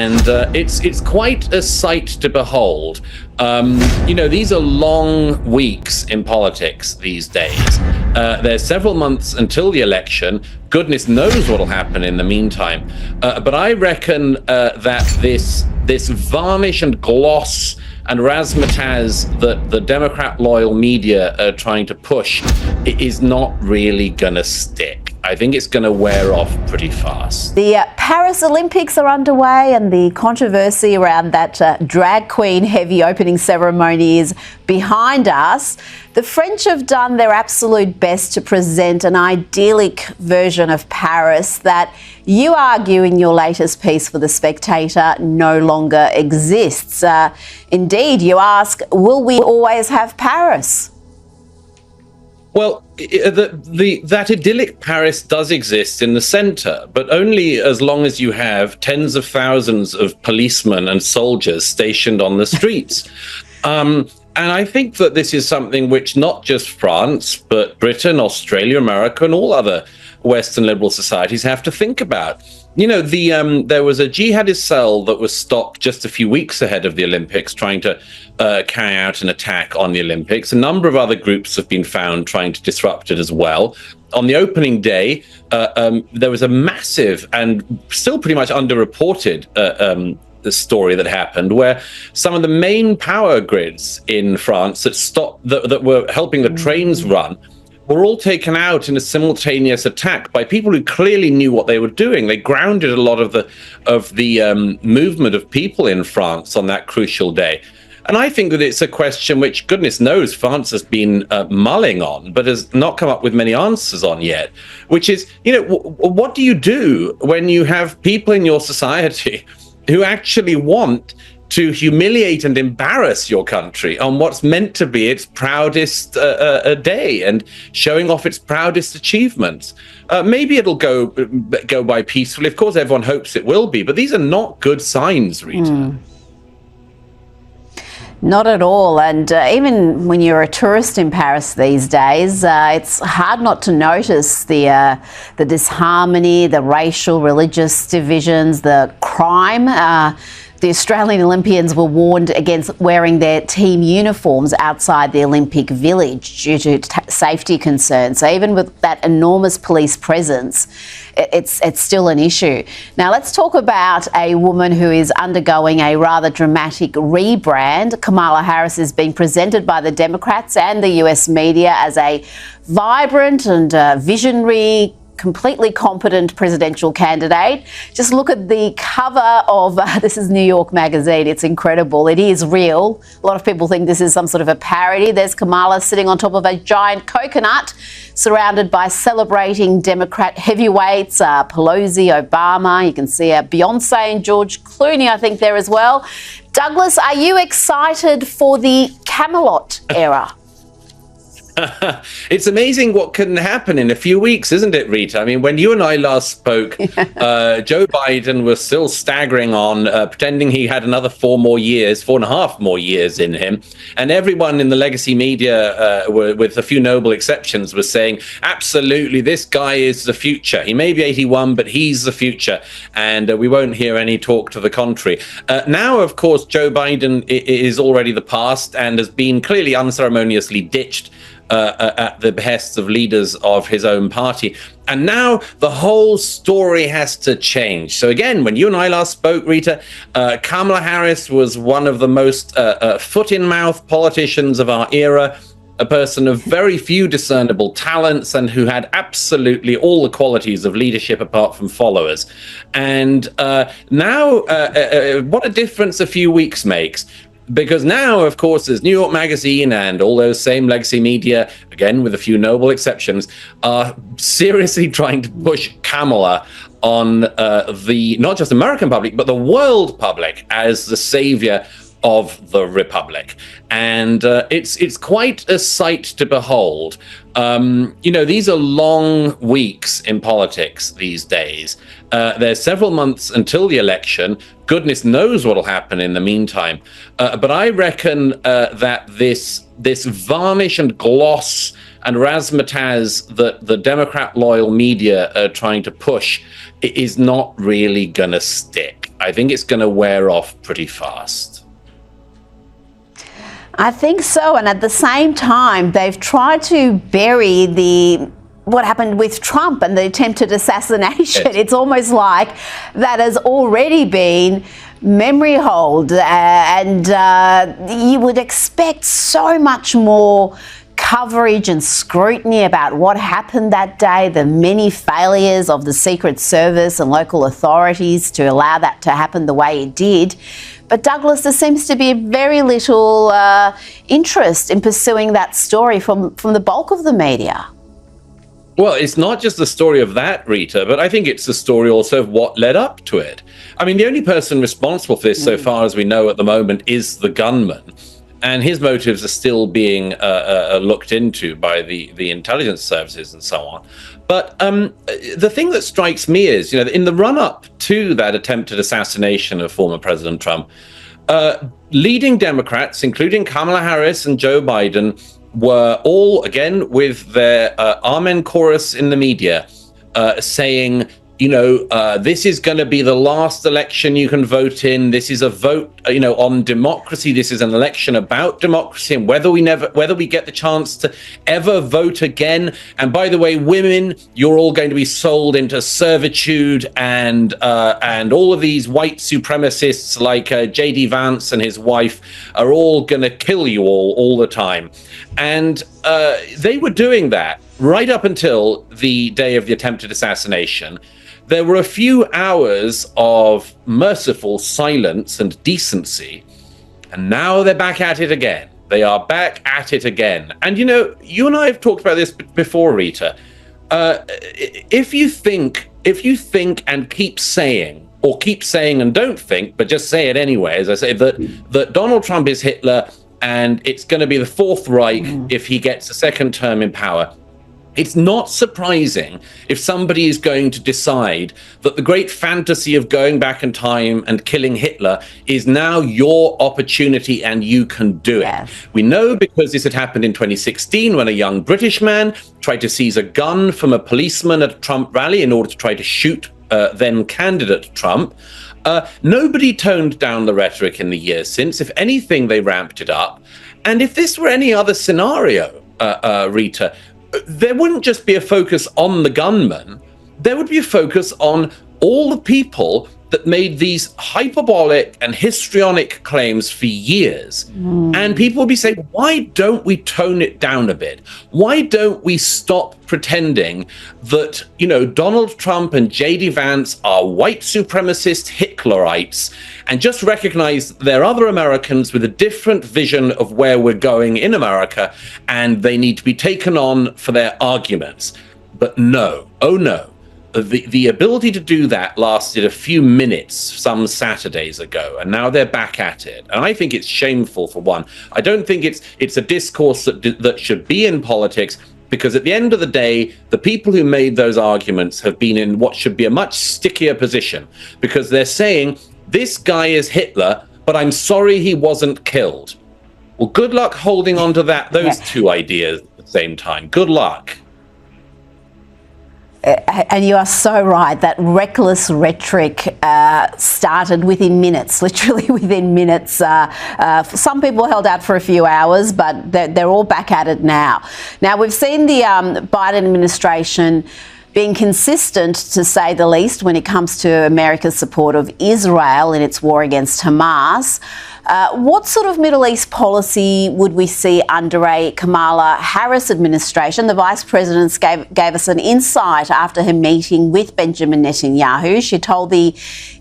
and it's quite a sight to behold. These are long weeks in politics these days. There's several months until the election. Goodness knows what'll happen in the meantime. But I reckon that this varnish and gloss and razzmatazz that the Democrat loyal media are trying to push is not really gonna stick. I think it's going to wear off pretty fast. The Paris Olympics are underway, and the controversy around that drag queen heavy opening ceremony is behind us. The French have done their absolute best to present an idyllic version of Paris that you argue in your latest piece for The Spectator no longer exists. Indeed, you ask, will we always have Paris? Well, that idyllic Paris does exist in the centre, but only as long as you have tens of thousands of policemen and soldiers stationed on the streets. And I think that this is something which not just France, but Britain, Australia, America, and all other Western liberal societies have to think about. There was a jihadist cell that was stopped just a few weeks ahead of the Olympics trying to carry out an attack on the Olympics. A number of other groups have been found trying to disrupt it as well. On the opening day, there was a massive and still pretty much underreported the story that happened, where some of the main power grids in France that were helping the trains run were all taken out in a simultaneous attack by people who clearly knew what they were doing. They grounded a lot of the movement of people in France on that crucial day. And I think that it's a question which, goodness knows, France has been mulling on, but has not come up with many answers on yet, which is, what do you do when you have people in your society who actually want to humiliate and embarrass your country on what's meant to be its proudest day and showing off its proudest achievements? Maybe it'll go by peacefully. Of course, everyone hopes it will be, but these are not good signs, Rita. Not at all. And even when you're a tourist in Paris these days, it's hard not to notice the disharmony, the racial, religious divisions, the crime. The Australian Olympians were warned against wearing their team uniforms outside the Olympic Village due to safety concerns. So even with that enormous police presence, it's still an issue. Now let's talk about a woman who is undergoing a rather dramatic rebrand. Kamala Harris is being presented by the Democrats and the US media as a vibrant and visionary, completely competent presidential candidate. Just look at the cover of, this is New York Magazine. It's incredible. It is real. A lot of people think this is some sort of a parody. There's Kamala sitting on top of a giant coconut, surrounded by celebrating Democrat heavyweights, Pelosi, Obama. You can see Beyonce and George Clooney, I think, there as well. Douglas, are you excited for the Camelot era? It's amazing what can happen in a few weeks, isn't it, Rita? I mean, when you and I last spoke, Joe Biden was still staggering on, pretending he had another 4.5 more years in him. And everyone in the legacy media, with a few noble exceptions, was saying, absolutely, this guy is the future. He may be 81, but he's the future. And we won't hear any talk to the contrary. Now, of course, Joe Biden is already the past and has been clearly unceremoniously ditched at the behests of leaders of his own party. And now the whole story has to change. So again, when you and I last spoke, Rita, Kamala Harris was one of the most foot-in-mouth politicians of our era, a person of very few discernible talents and who had absolutely all the qualities of leadership apart from followers. And now, what a difference a few weeks makes. Because now, of course, there's New York Magazine and all those same legacy media, again, with a few noble exceptions, are seriously trying to push Kamala on the not just American public, but the world public as the savior of the Republic. And it's quite a sight to behold. These are long weeks in politics these days. There's several months until the election. Goodness knows what'll happen in the meantime. But I reckon that this varnish and gloss and razzmatazz that the Democrat loyal media are trying to push is not really going to stick. I think it's going to wear off pretty fast. I think so. And at the same time, they've tried to bury what happened with Trump and the attempted assassination. Yes. It's almost like that has already been memory hold, and you would expect so much more coverage and scrutiny about what happened that day, the many failures of the Secret Service and local authorities to allow that to happen the way it did. But Douglas, there seems to be very little interest in pursuing that story from the bulk of the media. Well, it's not just the story of that, Rita, but I think it's the story also of what led up to it. I mean, the only person responsible for this, so far as we know at the moment, is the gunman. And his motives are still being looked into by the intelligence services and so on. But the thing that strikes me is, in the run-up to that attempted assassination of former President Trump, leading Democrats, including Kamala Harris and Joe Biden, were all, again, with their Amen chorus in the media, saying, this is going to be the last election you can vote in. This is a vote, on democracy. This is an election about democracy and whether we get the chance to ever vote again. And by the way, women, you're all going to be sold into servitude, and all of these white supremacists like J.D. Vance and his wife are all going to kill you all the time. And they were doing that right up until the day of the attempted assassination. There were a few hours of merciful silence and decency, and now they're back at it again. They are back at it again. And you and I have talked about this before, Rita. If you think and keep saying and don't think, but just say it anyway, as I say, that Donald Trump is Hitler and it's going to be the Fourth Reich if he gets a second term in power, it's not surprising if somebody is going to decide that the great fantasy of going back in time and killing Hitler is now your opportunity and you can do it. Yes. We know because this had happened in 2016 when a young British man tried to seize a gun from a policeman at a Trump rally in order to try to shoot then candidate Trump. Nobody toned down the rhetoric in the years since. If anything, they ramped it up. And if this were any other scenario, Rita, there wouldn't just be a focus on the gunman. There would be a focus on all the people that made these hyperbolic and histrionic claims for years. And people would be saying, why don't we tone it down a bit? Why don't we stop pretending that, Donald Trump and J.D. Vance are white supremacist Hitlerites and just recognize there are other Americans with a different vision of where we're going in America and they need to be taken on for their arguments. But no, oh no. The ability to do that lasted a few minutes some Saturdays ago, and now they're back at it. And I think it's shameful, for one. I don't think it's a discourse that should be in politics, because at the end of the day, the people who made those arguments have been in what should be a much stickier position, because they're saying, this guy is Hitler, but I'm sorry he wasn't killed. Well, good luck holding on to those two ideas at the same time. Good luck. And you are so right. That reckless rhetoric started within minutes, literally within minutes. Some people held out for a few hours, but they're all back at it now. Now, we've seen the Biden administration being consistent, to say the least, when it comes to America's support of Israel in its war against Hamas. What sort of Middle East policy would we see under a Kamala Harris administration? The Vice President gave us an insight after her meeting with Benjamin Netanyahu. She told the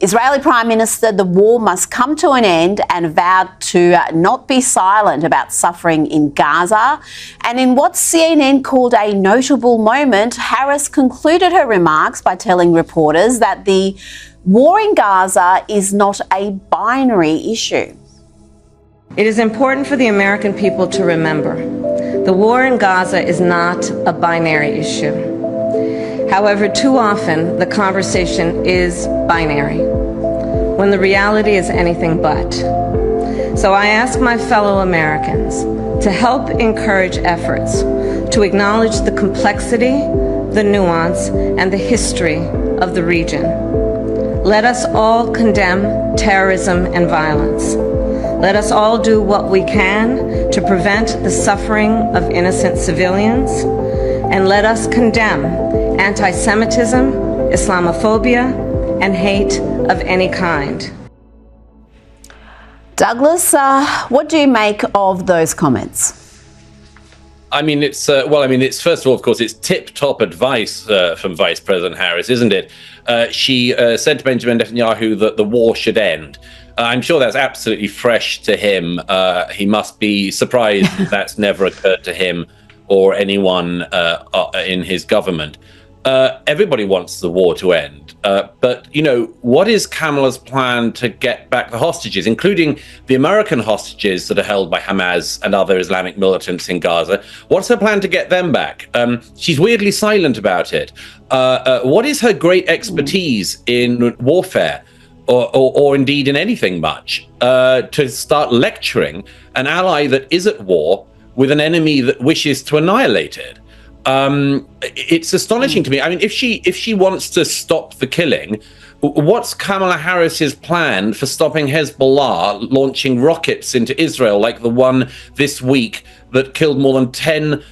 Israeli Prime Minister the war must come to an end and vowed to not be silent about suffering in Gaza. And in what CNN called a notable moment, Harris concluded her remarks by telling reporters that the war in Gaza is not a binary issue. It is important for the American people to remember the war in Gaza is not a binary issue. However, too often the conversation is binary, when the reality is anything but. So I ask my fellow Americans to help encourage efforts to acknowledge the complexity, the nuance, and the history of the region. Let us all condemn terrorism and violence. Let us all do what we can to prevent the suffering of innocent civilians. And let us condemn anti-Semitism, Islamophobia, and hate of any kind. Douglas, what do you make of those comments? I mean, it's it's first of all, of course, it's tip-top advice from Vice President Harris, isn't it? She said to Benjamin Netanyahu that the war should end. I'm sure that's absolutely fresh to him. He must be surprised that's never occurred to him or anyone in his government. Everybody wants the war to end. But, what is Kamala's plan to get back the hostages, including the American hostages that are held by Hamas and other Islamic militants in Gaza? What's her plan to get them back? She's weirdly silent about it. What is her great expertise in warfare? Or indeed in anything much, to start lecturing an ally that is at war with an enemy that wishes to annihilate it. It's astonishing to me. I mean, if she wants to stop the killing, what's Kamala Harris's plan for stopping Hezbollah launching rockets into Israel, like the one this week that killed more than 10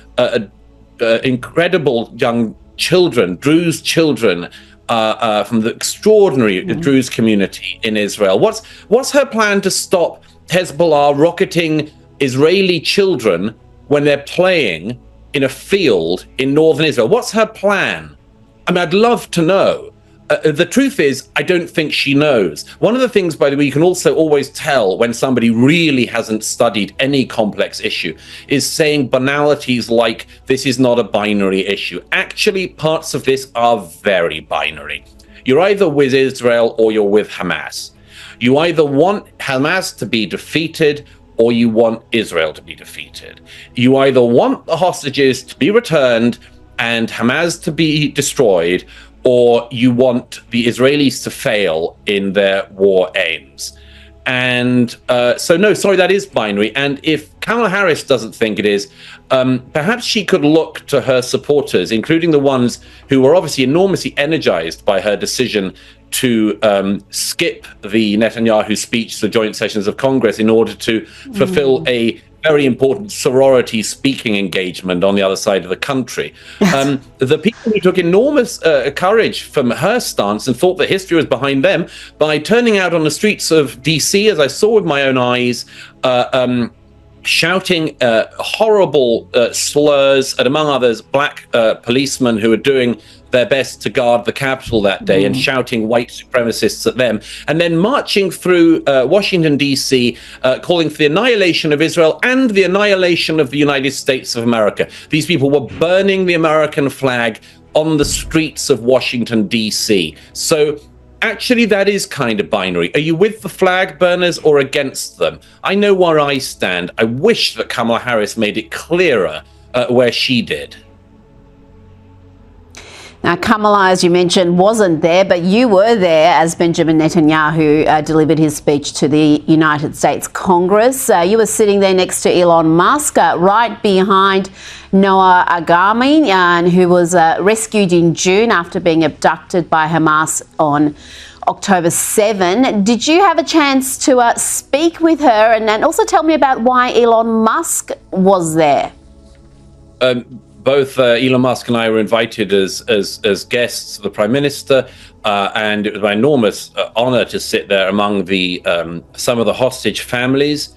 incredible young children, Druze children, from the extraordinary Druze community in Israel? What's her plan to stop Hezbollah rocketing Israeli children when they're playing in a field in northern Israel? What's her plan? I mean, I'd love to know. The truth is, I don't think she knows. One of the things, by the way, you can also always tell when somebody really hasn't studied any complex issue is saying banalities like, this is not a binary issue. Actually, parts of this are very binary. You're either with Israel or you're with Hamas. You either want Hamas to be defeated or you want Israel to be defeated. You either want the hostages to be returned and Hamas to be destroyed, or you want the Israelis to fail in their war aims. And that is binary. And if Kamala Harris doesn't think it is, perhaps she could look to her supporters, including the ones who were obviously enormously energized by her decision to skip the Netanyahu speech to the joint sessions of Congress in order to fulfill a very important sorority speaking engagement on the other side of the country. The people who took enormous courage from her stance and thought that history was behind them by turning out on the streets of DC, as I saw with my own eyes, shouting horrible slurs at, among others, black policemen who were doing their best to guard the Capitol that day and shouting white supremacists at them, and then marching through Washington, D.C., calling for the annihilation of Israel and the annihilation of the United States of America. These people were burning the American flag on the streets of Washington, D.C. So actually, that is kind of binary. Are you with the flag burners or against them? I know where I stand. I wish that Kamala Harris made it clearer where she did. Now, Kamala, as you mentioned, wasn't there, but you were there as Benjamin Netanyahu delivered his speech to the United States Congress. You were sitting there next to Elon Musk, right behind Noah Agami, who was rescued in June after being abducted by Hamas on October 7. Did you have a chance to speak with her and also tell me about why Elon Musk was there? Both Elon Musk and I were invited as guests of the Prime Minister, and it was my enormous honor to sit there among the some of the hostage families,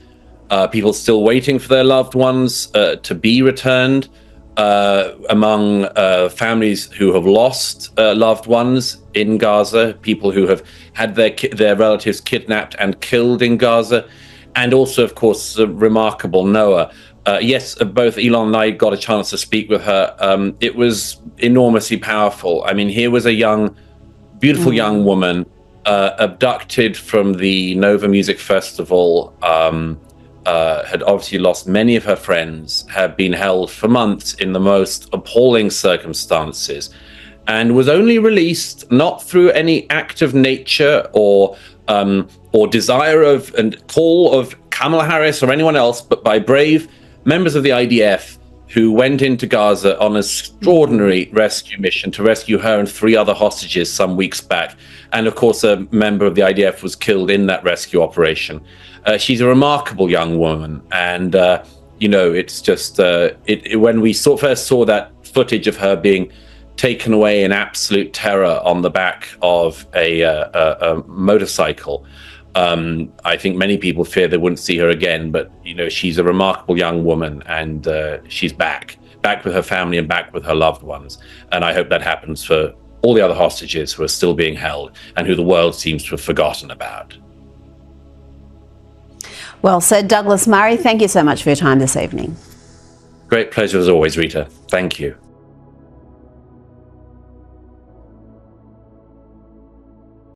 people still waiting for their loved ones to be returned, among families who have lost loved ones in Gaza, people who have had their relatives kidnapped and killed in Gaza, and also, of course, the remarkable Noah. Yes, both Elon and I got a chance to speak with her. It was enormously powerful. I mean, here was a beautiful young woman abducted from the Nova Music Festival, had obviously lost many of her friends, had been held for months in the most appalling circumstances, and was only released not through any act of nature or desire and call of Kamala Harris or anyone else, but by brave members of the IDF who went into Gaza on an extraordinary rescue mission to rescue her and 3 other hostages some weeks back. And of course, a member of the IDF was killed in that rescue operation. She's a remarkable young woman. And, it's just when we first saw that footage of her being taken away in absolute terror on the back of a motorcycle, I think many people fear they wouldn't see her again, but she's a remarkable young woman, and she's back with her family and back with her loved ones. And I hope that happens for all the other hostages who are still being held and who the world seems to have forgotten about. Well said, Douglas Murray. Thank you so much for your time this evening. Great pleasure as always, Rita. Thank you.